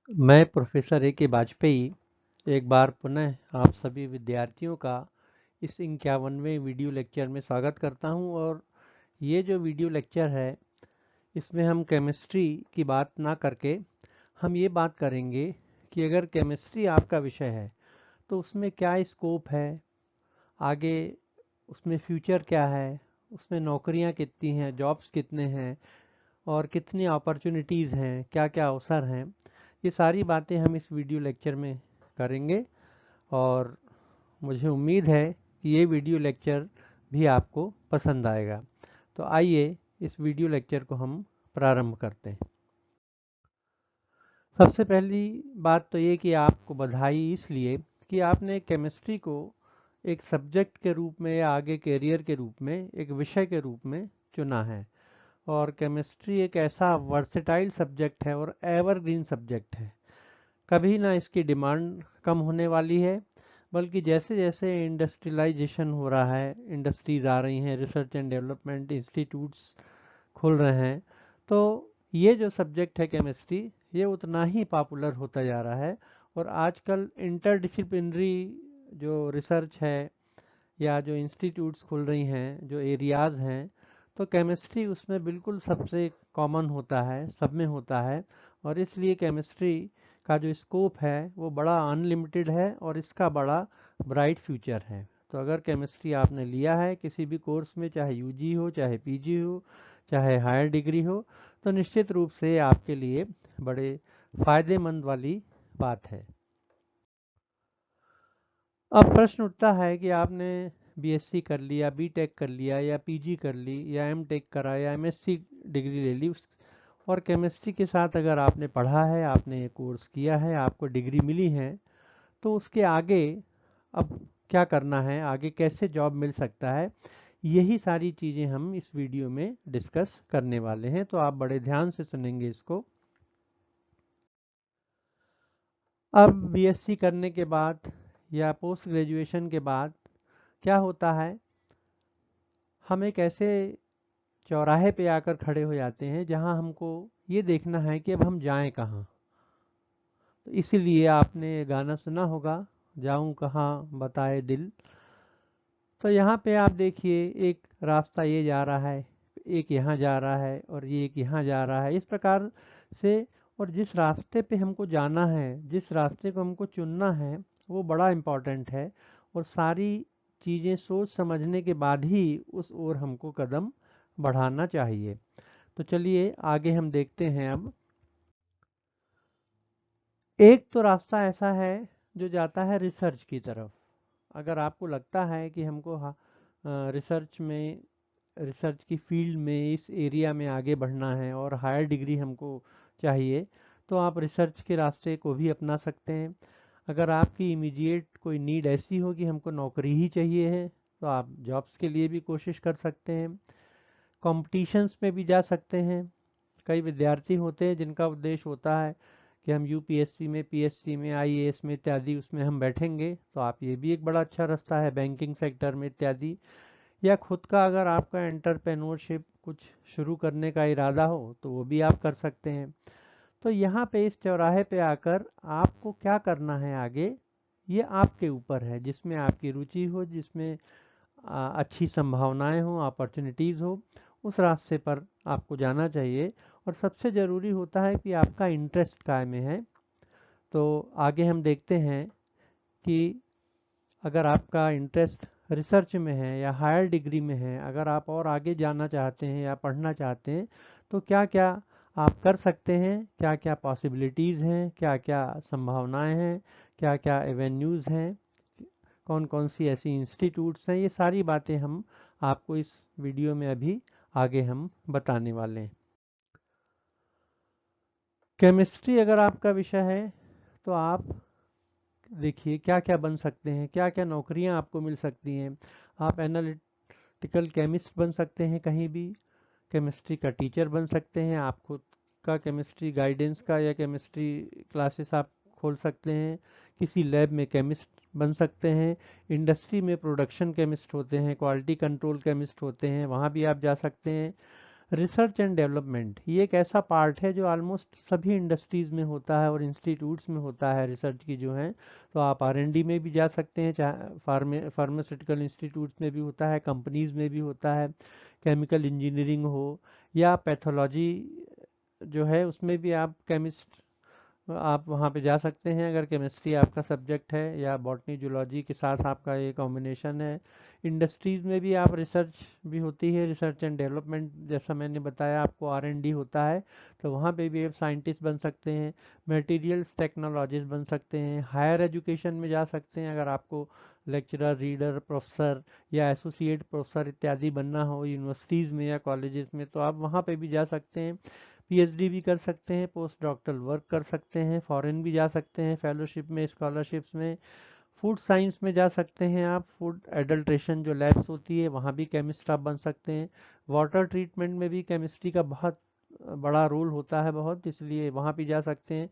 मैं professor A K. Vajpayee एक बार पुनः आप सभी विद्यार्थियों का इस 51वें वीडियो लेक्चर में स्वागत करता हूं। और ये जो वीडियो लेक्चर है इसमें हम केमिस्ट्री की बात ना करके हम ये बात करेंगे कि अगर केमिस्ट्री आपका विषय है तो उसमें क्या स्कोप है, आगे उसमें फ्यूचर क्या है, उसमें नौकरियां कितनी हैं, जॉब्स कितने हैं और कितनी अपॉर्चुनिटीज़ हैं, क्या क्या अवसर हैं। ये सारी बातें हम इस वीडियो लेक्चर में करेंगे और मुझे उम्मीद है कि ये वीडियो लेक्चर भी आपको पसंद आएगा। तो आइए इस वीडियो लेक्चर को हम प्रारंभ करते हैं। सबसे पहली बात तो ये कि आपको बधाई इसलिए कि आपने केमिस्ट्री को एक सब्जेक्ट के रूप में या आगे कैरियर के रूप में एक विषय के रूप में चुना है। और केमिस्ट्री एक ऐसा वर्सेटाइल सब्जेक्ट है और एवरग्रीन सब्जेक्ट है। कभी ना इसकी डिमांड कम होने वाली है, बल्कि जैसे जैसे इंडस्ट्रियलाइजेशन हो रहा है, इंडस्ट्रीज आ रही हैं, रिसर्च एंड डेवलपमेंट इंस्टीट्यूट्स खुल रहे हैं, तो ये जो सब्जेक्ट है केमिस्ट्री ये उतना ही पॉपुलर होता जा रहा है। और आजकल इंटरडिसिप्लिनरी जो रिसर्च है या जो इंस्टीट्यूट्स खुल रही हैं, जो एरियाज़ हैं, तो केमिस्ट्री उसमें बिल्कुल सबसे कॉमन होता है, सब में होता है। और इसलिए केमिस्ट्री का जो स्कोप है वो बड़ा अनलिमिटेड है और इसका बड़ा ब्राइट फ्यूचर है। तो अगर केमिस्ट्री आपने लिया है किसी भी कोर्स में, चाहे यूजी हो, चाहे पीजी हो, चाहे हायर डिग्री हो, तो निश्चित रूप से आपके लिए बड़े फायदेमंद वाली बात है। अब प्रश्न उठता है कि आपने बीएससी कर लिया, बीटेक कर लिया या पीजी कर ली या एमटेक करा या एमएससी डिग्री ले ली और केमिस्ट्री के साथ अगर आपने पढ़ा है, आपने ये कोर्स किया है, आपको डिग्री मिली है, तो उसके आगे अब क्या करना है, आगे कैसे जॉब मिल सकता है, यही सारी चीज़ें हम इस वीडियो में डिस्कस करने वाले हैं। तो आप बड़े ध्यान से सुनेंगे इसको। अब बीएससी करने के बाद या पोस्ट ग्रेजुएशन के बाद क्या होता है, हम एक ऐसे चौराहे पे आकर खड़े हो जाते हैं जहां हमको ये देखना है कि अब हम जाएं कहाँ। तो इसीलिए आपने गाना सुना होगा, जाऊं कहाँ बताए दिल। तो यहाँ पे आप देखिए, एक रास्ता ये जा रहा है, एक यहाँ जा रहा है और ये एक यहाँ जा रहा है, इस प्रकार से। और जिस रास्ते पे हमको जाना है, जिस रास्ते को हमको चुनना है, वो बड़ा इम्पोर्टेंट है। और सारी चीज़ें सोच समझने के बाद ही उस ओर हमको कदम बढ़ाना चाहिए। तो चलिए आगे हम देखते हैं। अब एक तो रास्ता ऐसा है जो जाता है रिसर्च की तरफ। अगर आपको लगता है कि हमको रिसर्च में, रिसर्च की फील्ड में, इस एरिया में आगे बढ़ना है और हायर डिग्री हमको चाहिए, तो आप रिसर्च के रास्ते को भी अपना सकते हैं। अगर आपकी इमीडिएट कोई नीड ऐसी हो कि हमको नौकरी ही चाहिए है, तो आप जॉब्स के लिए भी कोशिश कर सकते हैं, कॉम्पिटिशन्स में भी जा सकते हैं। कई विद्यार्थी होते हैं जिनका उद्देश्य होता है कि हम यूपीएससी में, पीएससी में, आईएएस में इत्यादि उसमें हम बैठेंगे, तो आप ये भी एक बड़ा अच्छा रास्ता है, बैंकिंग सेक्टर में इत्यादि। या खुद का अगर आपका एंटरप्रेन्योरशिप कुछ शुरू करने का इरादा हो तो वो भी आप कर सकते हैं। तो यहाँ पे इस चौराहे पे आकर आपको क्या करना है आगे, ये आपके ऊपर है। जिसमें आपकी रुचि हो, जिसमें अच्छी संभावनाएं हो, अपॉर्चुनिटीज़ हो, उस रास्ते पर आपको जाना चाहिए। और सबसे ज़रूरी होता है कि आपका इंटरेस्ट काय में है। तो आगे हम देखते हैं कि अगर आपका इंटरेस्ट रिसर्च में है या हायर डिग्री में है, अगर आप और आगे जाना चाहते हैं या पढ़ना चाहते हैं, तो क्या क्या आप कर सकते हैं, क्या क्या पॉसिबिलिटीज़ हैं, क्या क्या संभावनाएं हैं, क्या क्या एवेन्यूज़ हैं, कौन कौन सी ऐसी इंस्टीट्यूट्स हैं, ये सारी बातें हम आपको इस वीडियो में अभी आगे हम बताने वाले हैं। केमिस्ट्री अगर आपका विषय है तो आप देखिए क्या क्या बन सकते हैं, क्या क्या नौकरियां आपको मिल सकती हैं। आप एनालिटिकल केमिस्ट बन सकते हैं, कहीं भी केमिस्ट्री का टीचर बन सकते हैं, आप खुद का केमिस्ट्री गाइडेंस का या केमिस्ट्री क्लासेस आप खोल सकते हैं, किसी लैब में केमिस्ट बन सकते हैं, इंडस्ट्री में प्रोडक्शन केमिस्ट होते हैं, क्वालिटी कंट्रोल केमिस्ट होते हैं, वहाँ भी आप जा सकते हैं। रिसर्च एंड डेवलपमेंट ये एक ऐसा पार्ट है जो ऑलमोस्ट सभी इंडस्ट्रीज में होता है और इंस्टीट्यूट्स में होता है रिसर्च की जो है। तो आप आर&डी में भी जा सकते हैं, चाहे फार्मास्यूटिकल इंस्टीट्यूट्स में भी होता है, कंपनीज में भी होता है, केमिकल इंजीनियरिंग हो या पैथोलॉजी जो है उसमें भी आप केमिस्ट आप वहाँ पे जा सकते हैं अगर केमिस्ट्री आपका सब्जेक्ट है, या बॉटनी जूलॉजी के साथ आपका ये कॉम्बिनेशन है। इंडस्ट्रीज में भी आप रिसर्च भी होती है, रिसर्च एंड डेवलपमेंट, जैसा मैंने बताया आपको आर&डी होता है, तो वहाँ पे भी आप साइंटिस्ट बन सकते हैं, मटेरियल्स टेक्नोलॉजिस्ट बन सकते हैं, हायर एजुकेशन में जा सकते हैं अगर आपको लेक्चरर, रीडर, प्रोफेसर या एसोसिएट प्रोफेसर इत्यादि बनना हो यूनिवर्सिटीज़ में या कॉलेजेस में, तो आप वहाँ पे भी जा सकते हैं। पीएचडी भी कर सकते हैं, पोस्ट डॉक्टरल वर्क कर सकते हैं, फॉरेन भी जा सकते हैं फेलोशिप में, स्कॉलरशिप्स में, फूड साइंस में जा सकते हैं आप, फूड एडल्ट्रेशन जो लैब्स होती है वहाँ भी केमिस्ट आप बन सकते हैं। वाटर ट्रीटमेंट में भी केमिस्ट्री का बहुत बड़ा रोल होता है बहुत, इसलिए वहाँ भी जा सकते हैं।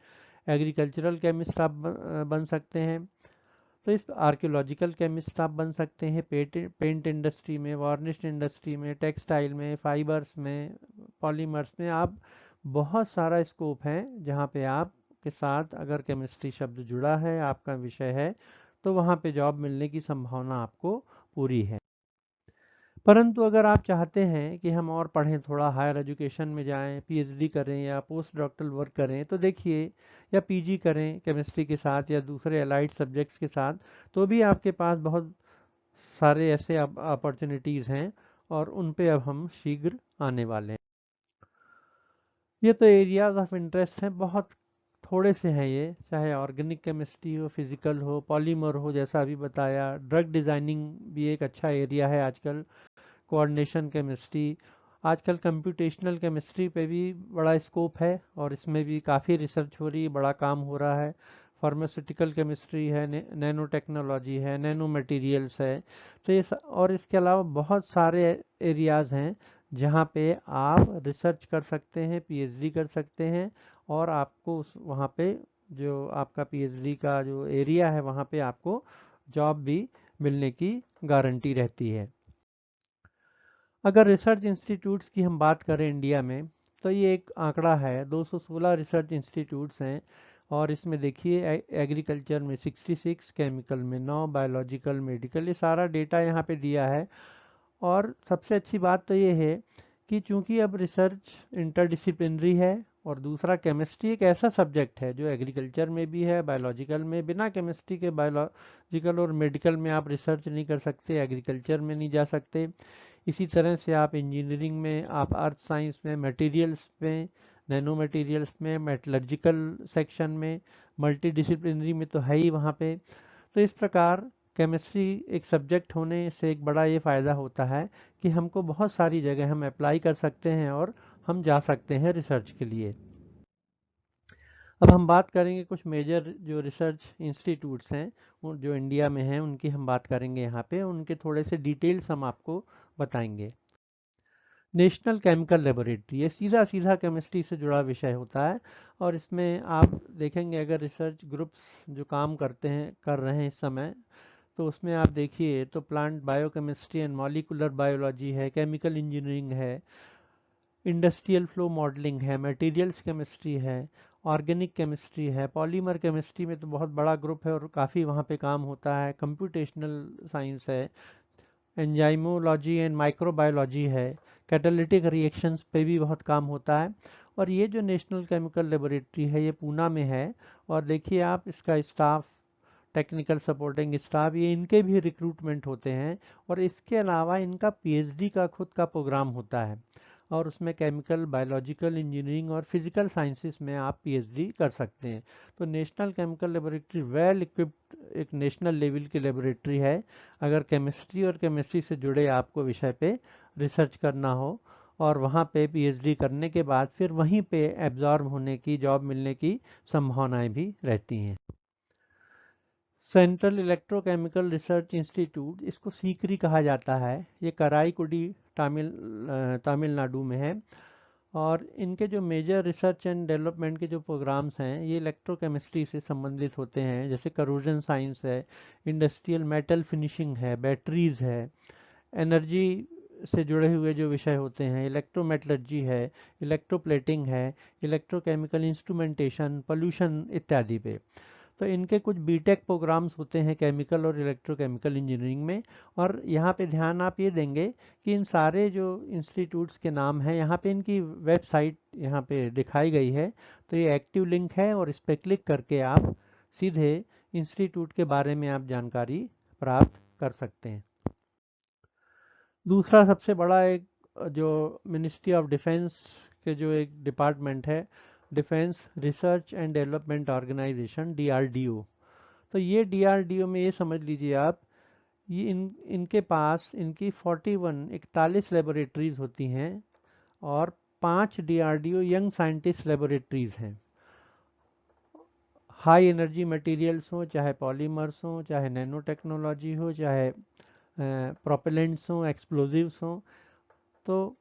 एग्रीकल्चरल केमिस्ट आप बन सकते हैं। तो इस आर्कियोलॉजिकल केमिस्ट आप बन सकते हैं, पेंट इंडस्ट्री में, वार्निश इंडस्ट्री में, टेक्सटाइल में, फाइबर्स में, पॉलीमर्स में, आप बहुत सारा स्कोप है जहाँ पे आप के साथ अगर केमिस्ट्री शब्द जुड़ा है, आपका विषय है, तो वहाँ पे जॉब मिलने की संभावना आपको पूरी है। परंतु अगर आप चाहते हैं कि हम और पढ़ें, थोड़ा हायर एजुकेशन में जाएं, पीएचडी करें या पोस्ट डॉक्टरल वर्क करें, तो देखिए, या पीजी करें केमिस्ट्री के साथ या दूसरे अलाइड सब्जेक्ट्स के साथ, तो भी आपके पास बहुत सारे ऐसे अपॉर्चुनिटीज़ हैं और उन पे अब हम शीघ्र आने वाले हैं। ये तो एरियाज ऑफ इंटरेस्ट हैं, बहुत थोड़े से हैं ये, चाहे ऑर्गेनिक केमिस्ट्री हो, फिजिकल हो, पॉलीमर हो, जैसा अभी बताया, ड्रग डिज़ाइनिंग भी एक अच्छा एरिया है आजकल, कोऑर्डिनेशन केमिस्ट्री, आजकल कंप्यूटेशनल केमिस्ट्री पे भी बड़ा स्कोप है और इसमें भी काफ़ी रिसर्च हो रही है, बड़ा काम हो रहा है। फार्मास्यूटिकल केमिस्ट्री है, नैनो टेक्नोलॉजी है, नैनो मटेरियल्स है, तो और इसके अलावा बहुत सारे एरियाज़ हैं जहाँ पे आप रिसर्च कर सकते हैं, पीएचडी कर सकते हैं, और आपको वहाँ पे जो आपका पीएचडी का जो एरिया है वहाँ पे आपको जॉब भी मिलने की गारंटी रहती है। अगर रिसर्च इंस्टीट्यूट्स की हम बात करें इंडिया में, तो ये एक आंकड़ा है, 216 रिसर्च इंस्टीट्यूट्स हैं, और इसमें देखिए एग्रीकल्चर में 66, केमिकल में 9, बायोलॉजिकल, मेडिकल, ये सारा डेटा यहाँ पे दिया है। और सबसे अच्छी बात तो ये है कि चूंकि अब रिसर्च इंटरडिसिप्लिनरी है, और दूसरा केमिस्ट्री एक ऐसा सब्जेक्ट है जो एग्रीकल्चर में भी है, बायोलॉजिकल में, बिना केमिस्ट्री के बायोलॉजिकल और मेडिकल में आप रिसर्च नहीं कर सकते, एग्रीकल्चर में नहीं जा सकते। इसी तरह से आप इंजीनियरिंग में, आप अर्थ साइंस में, मटेरियल्स में, नैनो मटेरियल्स में, मेटलर्जिकल सेक्शन में, मल्टी डिसिप्लिनरी में तो है ही वहाँ पे। तो इस प्रकार केमिस्ट्री एक सब्जेक्ट होने से एक बड़ा ये फ़ायदा होता है कि हमको बहुत सारी जगह हम अप्लाई कर सकते हैं और हम जा सकते हैं रिसर्च के लिए। अब हम बात करेंगे कुछ मेजर जो रिसर्च इंस्टीट्यूट्स हैं जो इंडिया में हैं, उनकी हम बात करेंगे यहाँ पे, उनके थोड़े से डिटेल्स हम आपको बताएंगे। नेशनल केमिकल लेबोरेटरी, ये सीधा सीधा केमिस्ट्री से जुड़ा विषय होता है, और इसमें आप देखेंगे अगर रिसर्च ग्रुप्स जो काम करते हैं, कर रहे हैं इस समय, तो उसमें आप देखिए तो plant biochemistry and molecular biology है, केमिकल इंजीनियरिंग है, इंडस्ट्रियल फ्लो मॉडलिंग है, मटेरियल्स केमिस्ट्री है, ऑर्गेनिक केमिस्ट्री है, पॉलीमर केमिस्ट्री में तो बहुत बड़ा ग्रुप है और काफ़ी वहाँ पे काम होता है, कंप्यूटेशनल साइंस है, एंजाइमोलॉजी एंड माइक्रोबायोलॉजी है, कैटालिटिक रिएक्शंस पे भी बहुत काम होता है। और ये जो नेशनल केमिकल लेबोरेटरी है ये पूना में है, और देखिए आप इसका स्टाफ, टेक्निकल सपोर्टिंग स्टाफ, ये इनके भी रिक्रूटमेंट होते हैं, और इसके अलावा इनका पीएचडी का खुद का प्रोग्राम होता है, और उसमें केमिकल, बायोलॉजिकल इंजीनियरिंग और फिजिकल साइंसेस में आप पीएचडी कर सकते हैं। तो national chemical laboratory well equipped एक नेशनल लेवल की लेबोरेटरी है, अगर केमिस्ट्री और केमिस्ट्री से जुड़े आपको विषय पे रिसर्च करना हो, और वहाँ पे पीएचडी करने के बाद फिर वहीं पे एब्जॉर्ब होने की, जॉब मिलने की संभावनाएं भी रहती हैं। सेंट्रल इलेक्ट्रोकेमिकल रिसर्च इंस्टीट्यूट, इसको सीकरी कहा जाता है, ये कराईकुडी तमिलनाडु में है, और इनके जो मेजर रिसर्च एंड डेवलपमेंट के जो प्रोग्राम्स हैं ये इलेक्ट्रोकेमिस्ट्री से संबंधित होते हैं, जैसे करोजन साइंस है, इंडस्ट्रियल मेटल फिनिशिंग है, बैटरीज है, एनर्जी से जुड़े हुए जो विषय होते हैं, इलेक्ट्रोमेटलर्जी है, इलेक्ट्रोप्लेटिंग है, इलेक्ट्रोकेमिकल इंस्ट्रूमेंटेशन, पोल्यूशन इत्यादि पे। तो इनके कुछ बीटेक प्रोग्राम्स होते हैं केमिकल और इलेक्ट्रोकेमिकल इंजीनियरिंग में। और यहाँ पे ध्यान आप ये देंगे कि इन सारे जो इंस्टीट्यूट्स के नाम हैं, यहाँ पे इनकी वेबसाइट यहाँ पे दिखाई गई है। तो ये एक्टिव लिंक है और इस पर क्लिक करके आप सीधे इंस्टीट्यूट के बारे में आप जानकारी प्राप्त कर सकते हैं। दूसरा सबसे बड़ा एक जो मिनिस्ट्री ऑफ डिफेंस के जो एक डिपार्टमेंट है, Defence Research and Development Organisation, DRDO। तो ये DRDO में ये समझ लीजिए आप, ये इनके पास इनकी 41 लेबोरेटरीज होती हैं और 5 DRDO यंग साइंटिस्ट लेबोरेटरीज हैं। हाई एनर्जी मटेरियल्स हो, चाहे पॉलीमर्स हो, चाहे नैनो टेक्नोलॉजी हो, चाहे प्रोपेलेंट्स हो, एक्सप्लोजिव्स हो, तो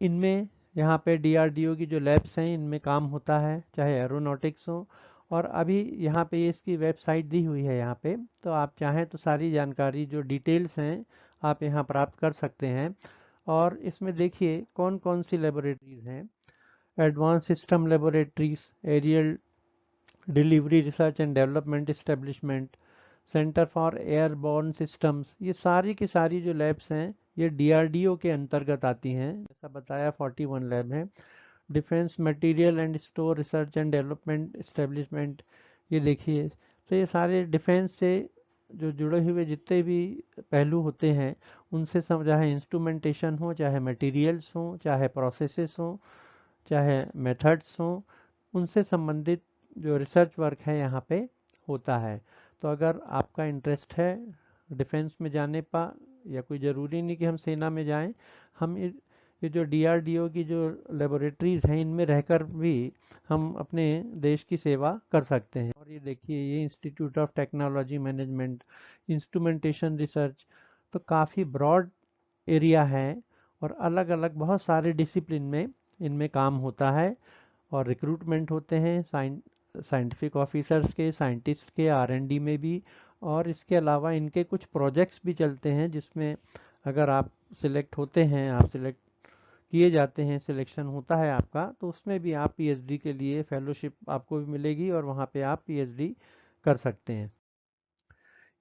इनमें यहाँ पे DRDO की जो लैब्स हैं इनमें काम होता है, चाहे एरोनॉटिक्स हो। और अभी यहाँ पे इसकी वेबसाइट दी हुई है यहाँ पे, तो आप चाहें तो सारी जानकारी जो डिटेल्स हैं आप यहाँ प्राप्त कर सकते हैं। और इसमें देखिए कौन कौन सी लेबोरेटरीज हैं। Advance system laboratories, aerial delivery research and development establishment, centre for airborne systems, ये सारी की सारी जो लैब्स हैं ये DRDO के अंतर्गत आती हैं। जैसा बताया 41 लैब हैं। Defence material and store research and development establishment, ये देखिए। तो ये सारे डिफेंस से जो जुड़े हुए जितने भी पहलू होते हैं उनसे सब, चाहे इंस्ट्रूमेंटेशन हो, चाहे मटेरियल्स हो, चाहे प्रोसेसेस हो, चाहे मेथड्स हो, उनसे संबंधित जो रिसर्च वर्क है यहाँ पे होता है। तो अगर आपका इंटरेस्ट है डिफेंस में जाने का, या कोई ज़रूरी नहीं कि हम सेना में जाएं, हम ये जो DRDO की जो लेबोरेटरीज हैं इनमें रहकर भी हम अपने देश की सेवा कर सकते हैं। और ये देखिए, ये institute of technology management, instrumentation research, तो काफ़ी ब्रॉड एरिया है और अलग अलग बहुत सारे डिसिप्लिन में इनमें काम होता है। और रिक्रूटमेंट होते हैं साइंटिफिक ऑफिसर्स के, साइंटिस्ट के, R&D में भी। और इसके अलावा इनके कुछ प्रोजेक्ट्स भी चलते हैं जिसमें अगर आप सिलेक्ट होते हैं, आप सिलेक्ट किए जाते हैं, सिलेक्शन होता है आपका, तो उसमें भी आप PhD के लिए फेलोशिप आपको भी मिलेगी और वहाँ पे आप PhD कर सकते हैं।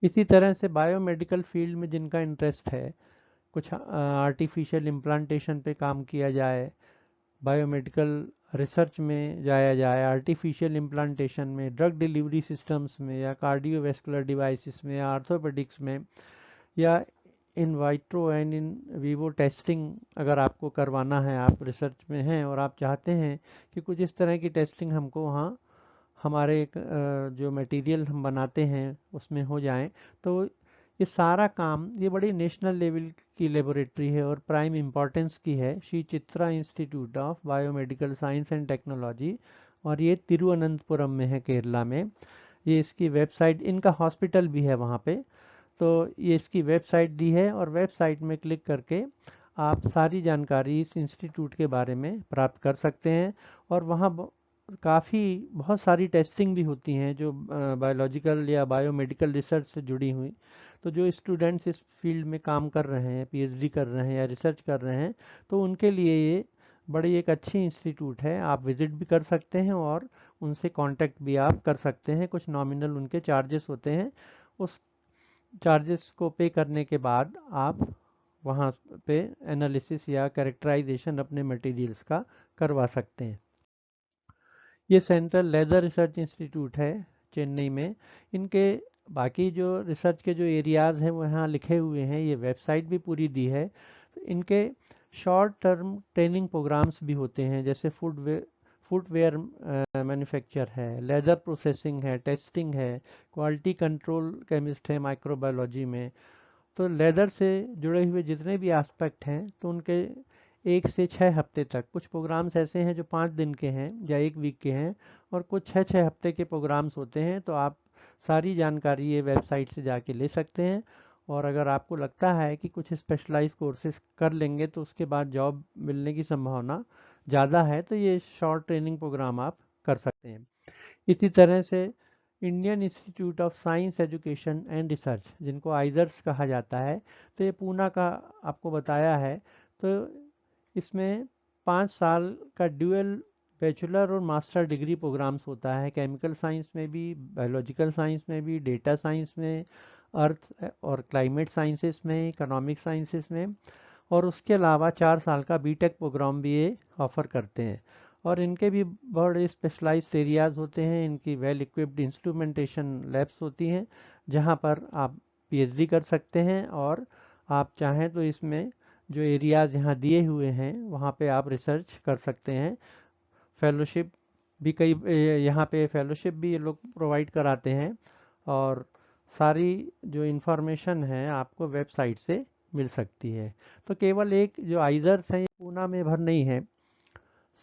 इसी तरह से बायोमेडिकल फील्ड में जिनका इंटरेस्ट है, कुछ आर्टिफिशियल इम्प्लांटेशन पे काम किया जाए, बायोमेडिकल रिसर्च में जाया जाए, आर्टिफिशियल इम्प्लांटेशन में, ड्रग डिलीवरी सिस्टम्स में, या कार्डियोवैस्कुलर डिवाइसेस में, या आर्थोपेडिक्स में, या in vitro and in vivo testing अगर आपको करवाना है, आप रिसर्च में हैं और आप चाहते हैं कि कुछ इस तरह की टेस्टिंग हमको वहाँ हमारे जो मटेरियल हम बनाते हैं उसमें हो जाए, तो ये सारा काम, ये बड़ी नेशनल लेवल की लेबोरेटरी है और प्राइम इम्पोर्टेंस की है, Shri Chitra institute of biomedical science and technology. और ये तिरुवनंतपुरम में है, केरला में। ये इसकी वेबसाइट, इनका हॉस्पिटल भी है वहाँ पे। तो ये इसकी वेबसाइट दी है और वेबसाइट में क्लिक करके आप सारी जानकारी इस इंस्टीट्यूट के बारे में प्राप्त कर सकते हैं। और वहाँ काफ़ी बहुत सारी टेस्टिंग भी होती हैं जो बायोलॉजिकल या बायोमेडिकल रिसर्च से जुड़ी हुई। तो जो स्टूडेंट्स इस फील्ड में काम कर रहे हैं, PhD कर रहे हैं या रिसर्च कर रहे हैं, तो उनके लिए ये बड़ी एक अच्छी इंस्टीट्यूट है। आप विजिट भी कर सकते हैं और उनसे कांटेक्ट भी आप कर सकते हैं। कुछ नॉमिनल उनके चार्जेस होते हैं, उस चार्जेस को पे करने के बाद आप वहाँ पे एनालिसिस या कैरेक्टराइजेशन अपने मटेरियल्स का करवा सकते हैं। ये सेंट्रल लेदर रिसर्च इंस्टीट्यूट है चेन्नई में। इनके बाकी जो रिसर्च के जो एरियाज़ हैं वो यहाँ लिखे हुए हैं, ये वेबसाइट भी पूरी दी है। तो इनके शॉर्ट टर्म ट्रेनिंग प्रोग्राम्स भी होते हैं, जैसे फुटवेयर मैन्युफैक्चर है, लेदर प्रोसेसिंग है, टेस्टिंग है, क्वालिटी कंट्रोल केमिस्ट है माइक्रोबायोलॉजी में। तो लेदर से जुड़े हुए जितने भी एस्पेक्ट हैं, तो उनके 1 से 6 हफ्ते तक, कुछ प्रोग्राम्स ऐसे हैं जो 5 दिन के हैं या 1 वीक के हैं, और कुछ 6 6 हफ्ते के प्रोग्राम्स होते हैं। तो आप सारी जानकारी ये वेबसाइट से जाके ले सकते हैं। और अगर आपको लगता है कि कुछ स्पेशलाइज कोर्सेज कर लेंगे तो उसके बाद जॉब मिलने की संभावना ज़्यादा है, तो ये शॉर्ट ट्रेनिंग प्रोग्राम आप कर सकते हैं। इसी तरह से Indian institute of science education and research, जिनको आइजर्स कहा जाता है, तो ये पूना का आपको बताया है। तो इसमें 5 साल का ड्यूअल बैचलर और मास्टर डिग्री प्रोग्राम्स होता है, केमिकल साइंस में भी, बायोलॉजिकल साइंस में भी, डेटा साइंस में, अर्थ और क्लाइमेट साइंसेस में, इकोनॉमिक साइंसेस में। और उसके अलावा 4 साल का बीटेक प्रोग्राम भी ये ऑफ़र करते हैं। और इनके भी बड़े स्पेशलाइज्ड एरियाज़ होते हैं, इनकी वेल इक्विप्ड इंस्ट्रूमेंटेशन लैब्स होती हैं, जहां पर आप पीएचडी कर सकते हैं। और आप चाहें तो इसमें जो एरियाज़ यहाँ दिए हुए हैं वहाँ पे आप रिसर्च कर सकते हैं। फेलोशिप भी कई यहाँ पे फेलोशिप भी ये लोग प्रोवाइड कराते हैं। और सारी जो इन्फॉर्मेशन है आपको वेबसाइट से मिल सकती है। तो केवल एक जो आइजर्स हैं ये पूना में भर नहीं है,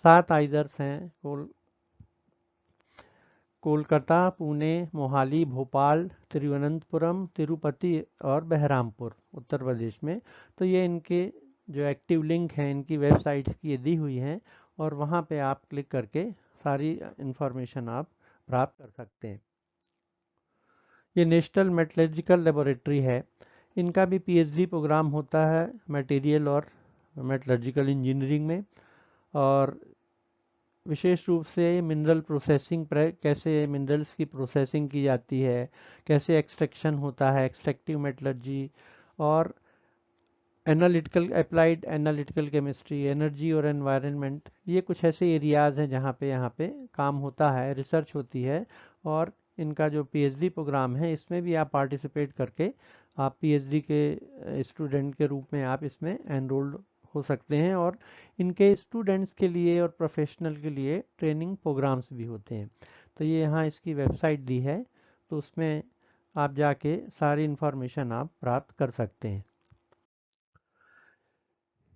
7 आइजर्स हैं कोलकाता, पुणे, मोहाली, भोपाल, तिरुवनंतपुरम, तिरुपति और बहरामपुर उत्तर प्रदेश में। तो ये इनके जो एक्टिव लिंक हैं इनकी वेबसाइट्स की ये दी हुई हैं, और वहाँ पे आप क्लिक करके सारी इंफॉर्मेशन आप प्राप्त कर सकते हैं। ये नेशनल मेटलर्जिकल लेबोरेटरी है, इनका भी पीएचडी प्रोग्राम होता है मटेरियल और मेटलर्जिकल इंजीनियरिंग में। और विशेष रूप से मिनरल प्रोसेसिंग, कैसे मिनरल्स की प्रोसेसिंग की जाती है, कैसे एक्सट्रैक्शन होता है, एक्सट्रैक्टिव मेटलर्जी, और analytical, applied analytical chemistry, energy और एनवायरनमेंट, ये कुछ ऐसे एरियाज़ हैं जहाँ पे काम होता है, रिसर्च होती है। और इनका जो पीएचडी प्रोग्राम है इसमें भी आप पार्टिसिपेट करके आप पीएचडी के स्टूडेंट के रूप में आप इसमें एनरोल्ड हो सकते हैं। और इनके स्टूडेंट्स के लिए और प्रोफेशनल के लिए ट्रेनिंग प्रोग्राम्स भी होते हैं। तो ये यहाँ इसकी वेबसाइट दी है, तो उसमें आप जाके सारी इन्फॉर्मेशन आप प्राप्त कर सकते हैं।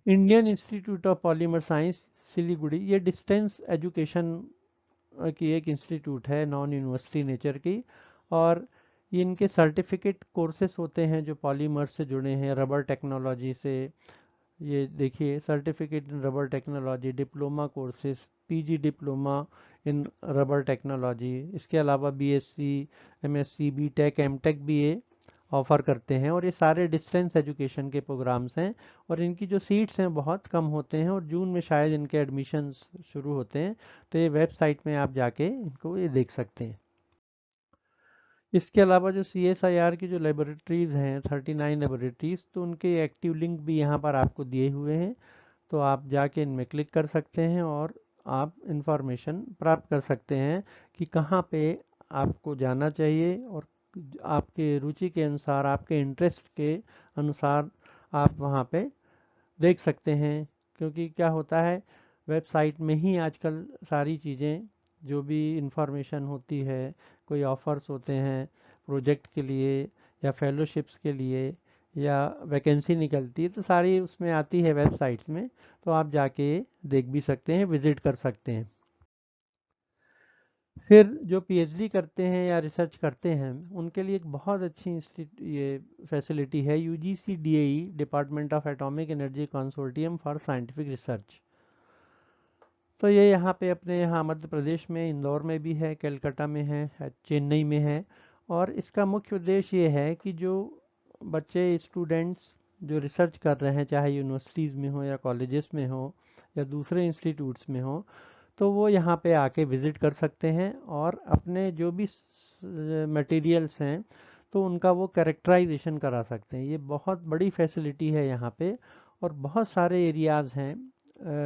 Indian institute of polymer science Siliguri, ये डिस्टेंस एजुकेशन की एक इंस्टीट्यूट है, नॉन यूनिवर्सिटी नेचर की। और ये इनके सर्टिफिकेट कोर्सेज होते हैं जो पॉलीमर से जुड़े हैं, रबर टेक्नोलॉजी से। ये देखिए, certificate in rubber technology, diploma courses, PG diploma in rubber technology. इसके अलावा बीएससी, एमएससी, बीटेक, एमटेक भी ये ऑफ़र करते हैं। और ये सारे डिस्टेंस एजुकेशन के प्रोग्राम्स हैं, और इनकी जो सीट्स हैं बहुत कम होते हैं, और जून में शायद इनके एडमिशन्स शुरू होते हैं। तो ये वेबसाइट में आप जाके इनको ये देख सकते हैं। इसके अलावा जो CSIR की जो लेबोरेटरीज़ हैं, 39 लेबोरेटरीज़, तो उनके एक्टिव लिंक भी यहाँ पर आपको दिए हुए हैं। तो आप जाके इनमें क्लिक कर सकते हैं और आप इंफॉर्मेशन प्राप्त कर सकते हैं कि कहाँ पे आपको जाना चाहिए, और आपके रुचि के अनुसार, आपके इंटरेस्ट के अनुसार आप वहाँ पे देख सकते हैं। क्योंकि क्या होता है, वेबसाइट में ही आजकल सारी चीज़ें, जो भी इंफॉर्मेशन होती है, कोई ऑफर्स होते हैं प्रोजेक्ट के लिए या फेलोशिप्स के लिए, या वैकेंसी निकलती है, तो सारी उसमें आती है वेबसाइट्स में। तो आप जाके देख भी सकते हैं, विजिट कर सकते हैं। फिर जो पीएचडी करते हैं या रिसर्च करते हैं उनके लिए एक बहुत अच्छी ये फैसिलिटी है, UGC DAE, department of atomic energy consortium for scientific research. तो ये यहाँ पे अपने यहाँ मध्य प्रदेश में इंदौर में भी है, कलकत्ता में है, चेन्नई में है। और इसका मुख्य उद्देश्य ये है कि जो बच्चे, स्टूडेंट्स जो रिसर्च कर रहे हैं, चाहे यूनिवर्सिटीज़ में हो या कॉलेजेस में हो या दूसरे इंस्टीट्यूट्स में हो, तो वो यहाँ पे आके विज़िट कर सकते हैं, और अपने जो भी मटेरियल्स हैं तो उनका वो कैरेक्टराइजेशन करा सकते हैं। ये बहुत बड़ी फैसिलिटी है यहाँ पे। और बहुत सारे एरियाज़ हैं,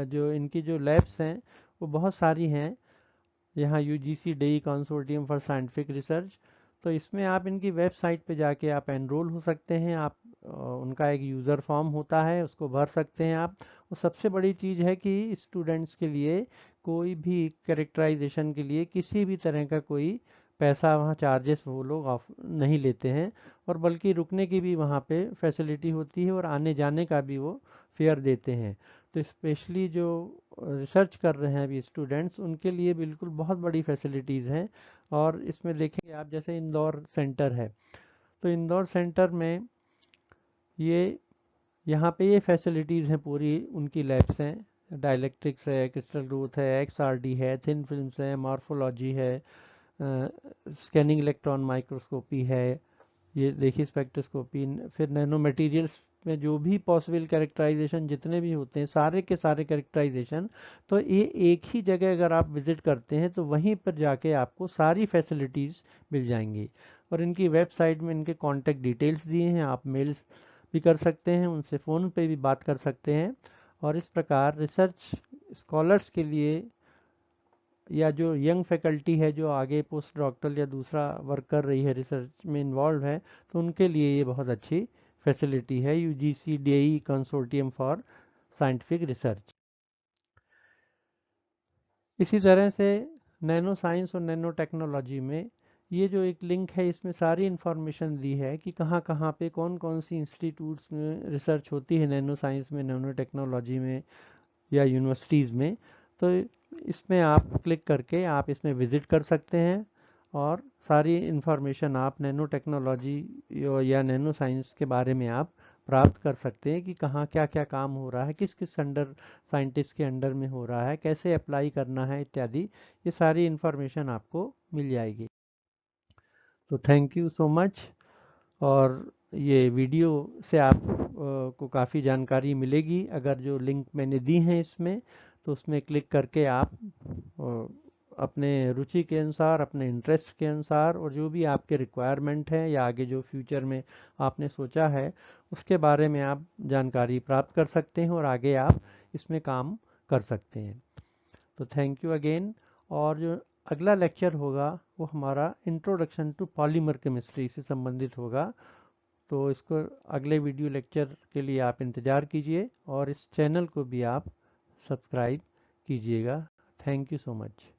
जो इनकी जो लैब्स हैं वो बहुत सारी हैं यहाँ, यूजीसी डेई कंसोर्टियम फॉर साइंटिफिक रिसर्च। तो इसमें आप इनकी वेबसाइट पे जाके आप एनरोल हो सकते हैं। आप उनका एक यूज़र फॉर्म होता है, उसको भर सकते हैं आप। और सबसे बड़ी चीज़ है कि स्टूडेंट्स के लिए कोई भी कैरेक्टराइजेशन के लिए किसी भी तरह का कोई पैसा वहाँ चार्जेस वो लोग ऑफ नहीं लेते हैं, और बल्कि रुकने की भी वहाँ पे फैसिलिटी होती है, और आने जाने का भी वो फेयर देते हैं। तो स्पेशली जो रिसर्च कर रहे हैं अभी स्टूडेंट्स, उनके लिए बिल्कुल बहुत बड़ी फैसिलिटीज़ हैं। और इसमें देखेंगे आप, जैसे इंदौर सेंटर है, तो इंदौर सेंटर में ये यहाँ पे ये फैसिलिटीज़ हैं पूरी, उनकी लैब्स हैं, डाइलेक्ट्रिक्स है, क्रिस्टल ग्रोथ है, XRD है, थिन फिल्म्स है, मॉर्फोलॉजी है, स्कैनिंग इलेक्ट्रॉन माइक्रोस्कोपी है, ये देखिए स्पेक्ट्रोस्कोपी, फिर नैनो मटेरियल्स में जो भी पॉसिबल कैरेक्टराइजेशन जितने भी होते हैं सारे के सारे कैरेक्टराइजेशन, तो ये एक ही जगह अगर आप विजिट करते हैं तो वहीं पर जाके आपको सारी फैसिलिटीज़ मिल जाएंगी। और इनकी वेबसाइट में इनके कॉन्टैक्ट डिटेल्स दिए हैं, आप मेल्स भी कर सकते हैं, उनसे फ़ोन पे भी बात कर सकते हैं। और इस प्रकार रिसर्च स्कॉलर्स के लिए या जो यंग फैकल्टी है जो आगे पोस्ट डॉक्टरल या दूसरा वर्क कर रही है, रिसर्च में इन्वॉल्व है, तो उनके लिए ये बहुत अच्छी फैसिलिटी है UGC DE consortium for scientific research. इसी तरह से नैनो साइंस और नैनो टेक्नोलॉजी में ये जो एक लिंक है इसमें सारी इन्फॉर्मेशन दी है कि कहाँ कहाँ पे कौन कौन सी इंस्टीट्यूट्स में रिसर्च होती है नैनो साइंस में, नैनो टेक्नोलॉजी में या यूनिवर्सिटीज़ में। तो इसमें आप क्लिक करके आप इसमें विज़िट कर सकते हैं और सारी इन्फॉर्मेशन आप नैनो टेक्नोलॉजी या नैनो साइंस के बारे में आप प्राप्त कर सकते हैं कि कहाँ क्या क्या काम हो रहा है, किस किस अंडर साइंटिस्ट के अंडर में हो रहा है, कैसे अप्लाई करना है इत्यादि, ये सारी इन्फॉर्मेशन आपको मिल जाएगी। तो थैंक यू सो मच। और ये वीडियो से आप को काफ़ी जानकारी मिलेगी, अगर जो लिंक मैंने दी हैं इसमें, तो उसमें क्लिक करके आप अपने रुचि के अनुसार, अपने इंटरेस्ट के अनुसार और जो भी आपके रिक्वायरमेंट है या आगे जो फ्यूचर में आपने सोचा है उसके बारे में आप जानकारी प्राप्त कर सकते हैं और आगे आप इसमें काम कर सकते हैं। तो थैंक यू अगेन। और जो अगला लेक्चर होगा वो हमारा इंट्रोडक्शन टू पॉलीमर केमिस्ट्री से संबंधित होगा। तो इसको अगले वीडियो लेक्चर के लिए आप इंतज़ार कीजिए और इस चैनल को भी आप सब्सक्राइब कीजिएगा। Thank you so much.